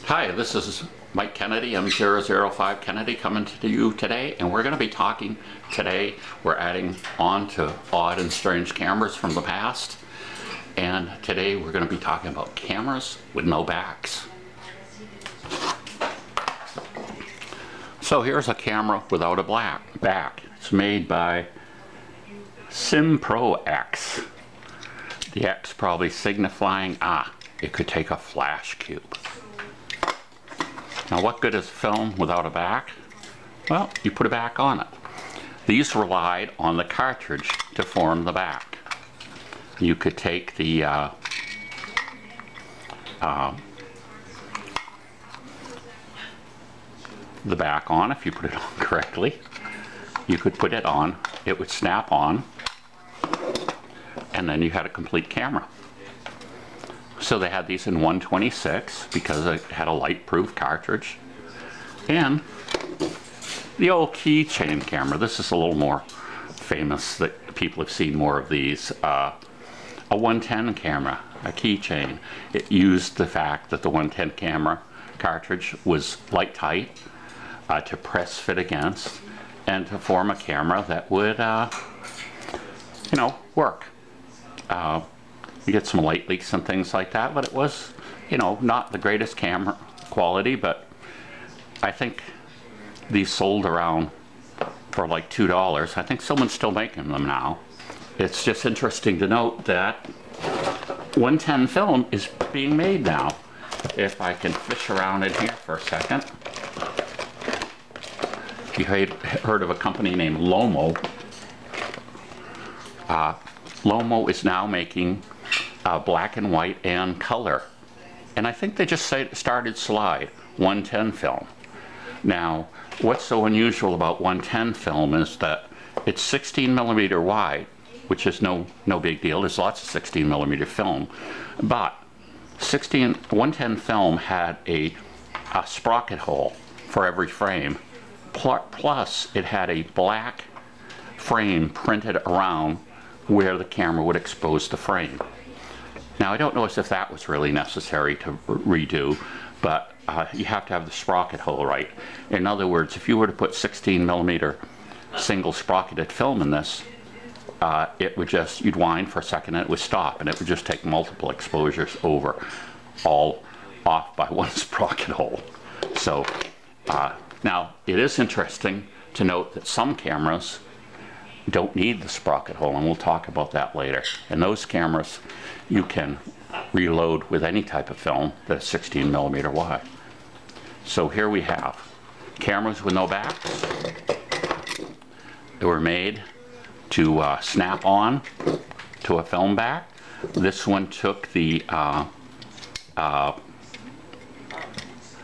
Hi, this is Mike Kennedy, M005 Kennedy, coming to you today, and we're going to be talking today. We're adding on to odd and strange cameras from the past, and today we're going to be talking about cameras with no backs. So here's a camera without a back. It's made by SimPro X. The X probably signifying, it could take a flash cube. Now, what good is film without a back? Well, you put a back on it. These relied on the cartridge to form the back. You could take the back on if you put it on correctly. You could put it on, it would snap on, and then you had a complete camera. So they had these in 126 because it had a light-proof cartridge. And the old keychain camera. This is a little more famous, that people have seen more of these. A 110 camera, a keychain. It used the fact that the 110 camera cartridge was light-tight to press fit against and to form a camera that would, work. You get some light leaks and things like that, but it was, not the greatest camera quality, but I think these sold around for like $2. I think someone's still making them now. It's just interesting to note that 110 film is being made now. If I can fish around in here for a second. You heard of a company named Lomo. Lomo is now making black and white and color, and I think they just started slide 110 film. Now, what's so unusual about 110 film is that it's 16mm wide, which is no big deal. There's lots of 16mm film, but 110 film had a sprocket hole for every frame, plus it had a black frame printed around where the camera would expose the frame. Now, I don't know if that was really necessary to redo, but you have to have the sprocket hole right. In other words, if you were to put 16mm single sprocketed film in this, it would just, you'd wind for a second and it would stop, and it would just take multiple exposures over, all off by one sprocket hole. So, now, it is interesting to note that some cameras don't need the sprocket hole, and we'll talk about that later. And those cameras you can reload with any type of film that's 16mm wide. So here we have cameras with no backs. They were made to snap on to a film back. This one took the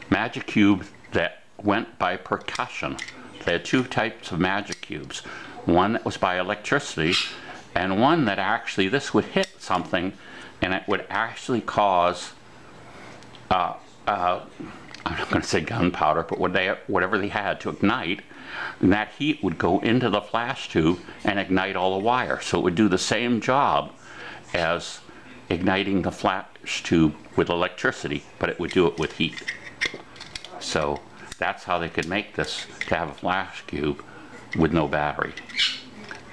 Magic Cube that went by percussion. They had two types of Magic Cubes. One that was by electricity, and one that actually, this would hit something and it would actually cause, I'm not going to say gunpowder, but whatever they had to ignite, and that heat would go into the flash tube and ignite all the wire. So it would do the same job as igniting the flash tube with electricity, but it would do it with heat. So that's how they could make this, to have a flash cube with no battery.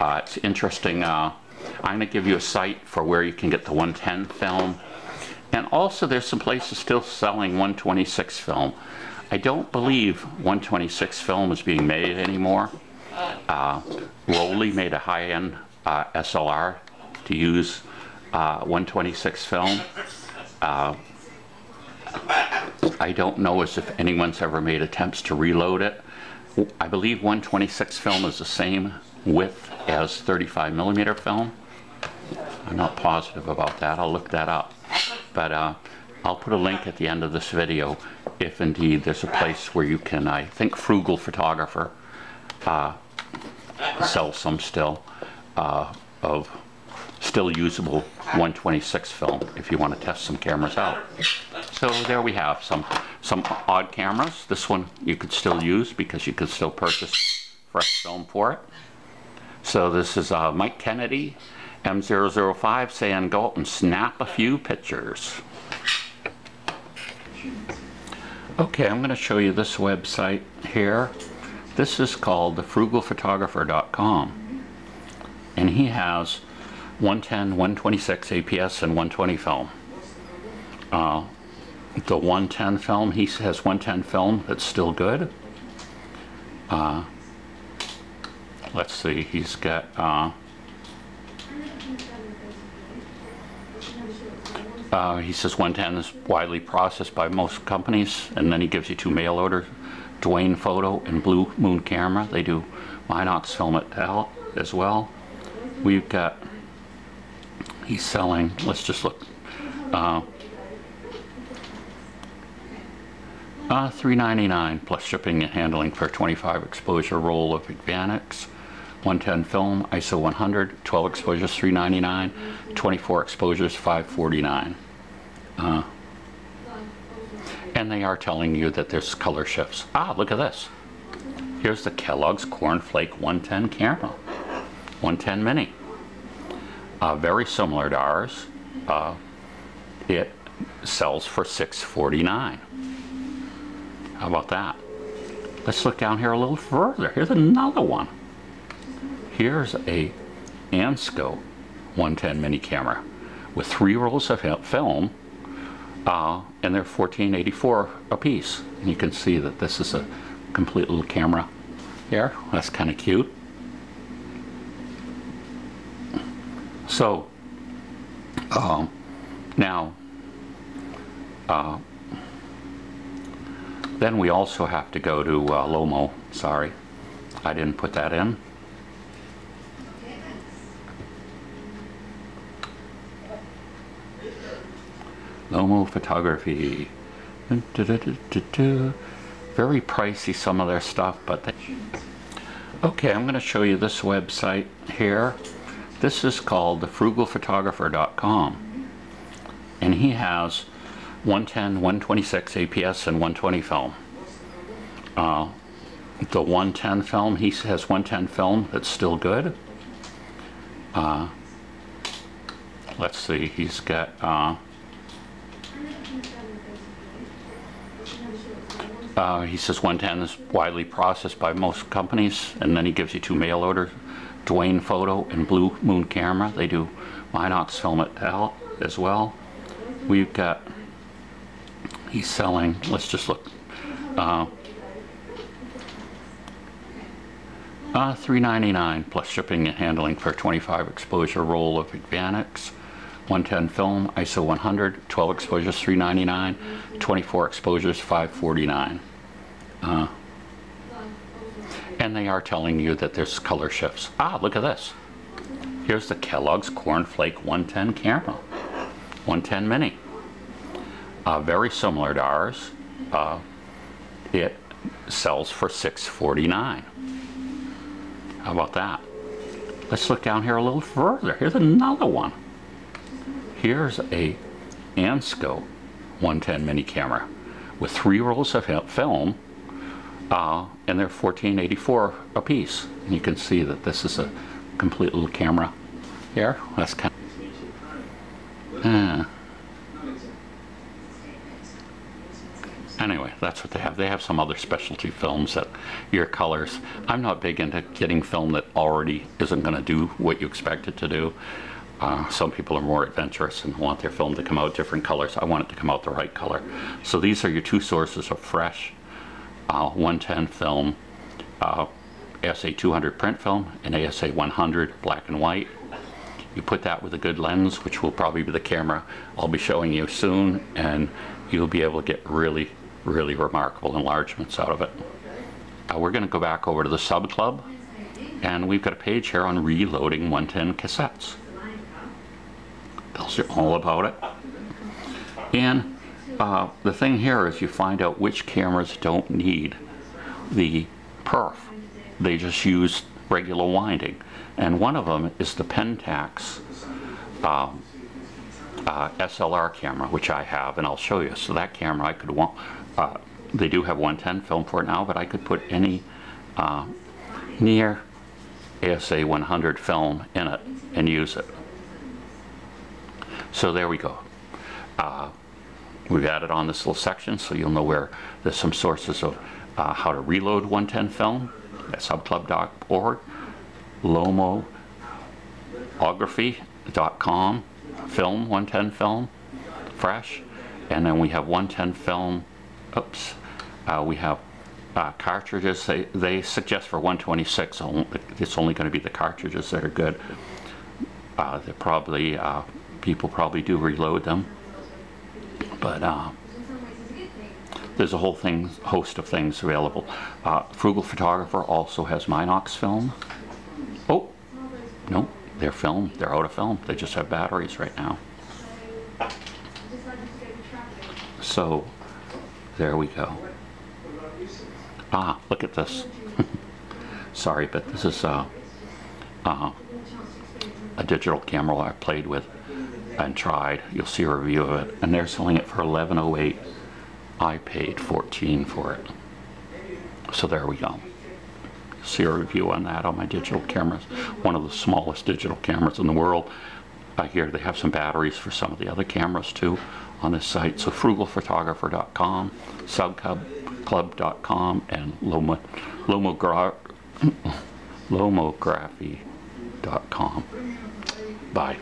It's interesting. I'm going to give you a site for where you can get the 110 film, and also there's some places still selling 126 film. I don't believe 126 film is being made anymore. Rolly made a high-end SLR to use 126 film. I don't know as if anyone's ever made attempts to reload it. I believe 126 film is the same width as 35mm film. I'm not positive about that. I'll look that up. But I'll put a link at the end of this video if indeed there's a place where you can, I think Frugal Photographer sells some still of still usable 126 film if you want to test some cameras out. So there we have some odd cameras. This one you could still use because you could still purchase fresh film for it. So this is Mike Kennedy, M005, saying go out and snap a few pictures. Okay, I'm going to show you this website here. This is called thefrugalphotographer.com, and he has 110, 126 APS and 120 film. The 110 film, he has 110 film that's still good. Let's see, he's got he says 110 is widely processed by most companies, and then he gives you two mail orders, Dwayne Photo and Blue Moon Camera. They do Minox film as well. We've got, he's selling, let's just look, $3.99 plus shipping and handling for 25 exposure roll of Advanix. 110 film, ISO 100, 12 exposures $3.99, 24 exposures $5.49. And they are telling you that there's color shifts. Ah, look at this. Here's the Kellogg's Cornflake 110 camera, 110 mini. Very similar to ours. It sells for $6.49. How about that? Let's look down here a little further. Here's another one. Here's a Ansco 110 mini camera with 3 rolls of film, and they're $14.84 a piece. And you can see that this is a complete little camera here. That's kind of cute. So now then we also have to go to Lomo. Sorry, I didn't put that in. Lomo Photography. Very pricey, some of their stuff, but they... Okay, I'm going to show you this website here. This is called thefrugalphotographer.com, and he has 110, 126 APS and 120 film. The 110 film, he has 110 film that's still good. Let's see, he's got he says 110 is widely processed by most companies, and then he gives you two mail orders, Dwayne Photo and Blue Moon Camera. They do Minox film as well. We've got, he's selling, let's just look, $3.99 plus shipping and handling for 25 exposure roll of Advanix. 110 film, ISO 100, 12 exposures $3.99, 24 exposures $5.49. And they are telling you that there's color shifts. Ah, look at this. Here's the Kellogg's Cornflake 110 camera, 110 mini. Very similar to ours. It sells for $6.49. How about that? Let's look down here a little further. Here's another one. Here's a Ansco 110 mini camera with 3 rolls of film, and they're $14.84 a piece. And you can see that this is a complete little camera here. That's kind of... Anyway, that's what they have. They have some other specialty films that your colors. I'm not big into getting film that already isn't going to do what you expect it to do. Some people are more adventurous and want their film to come out different colors. I want it to come out the right color. So these are your two sources of fresh 110 film, ASA 200 print film, and ASA 100 black and white. You put that with a good lens, which will probably be the camera I'll be showing you soon, and you'll be able to get really, really remarkable enlargements out of it. We're going to go back over to the sub club, and we've got a page here on reloading 110 cassettes. Tells you all about it. And the thing here is you find out which cameras don't need the perf. They just use regular winding. And one of them is the Pentax SLR camera, which I have, and I'll show you. So that camera I could want, they do have 110 film for it now, but I could put any near ASA 100 film in it and use it. So there we go. We've added on this little section so you'll know where there's some sources of how to reload 110 film at subclub.org, lomography.com, film 110 film, fresh, and then we have 110 film, we have cartridges. They suggest for 126 it's only going to be the cartridges that are good. They're probably, people probably do reload them, but there's a whole host of things available. Frugal Photographer also has Minox film. Oh, no, they're out of film. They just have batteries right now. So there we go. Look at this. Sorry, but this is a digital camera I played with and tried. You'll see a review of it, and they're selling it for $11.08. I paid $14 for it. So there we go. You'll see a review on that on my digital cameras. One of the smallest digital cameras in the world. I hear they have some batteries for some of the other cameras too on this site. So frugalphotographer.com, subclub.com, and lomography.com. Bye.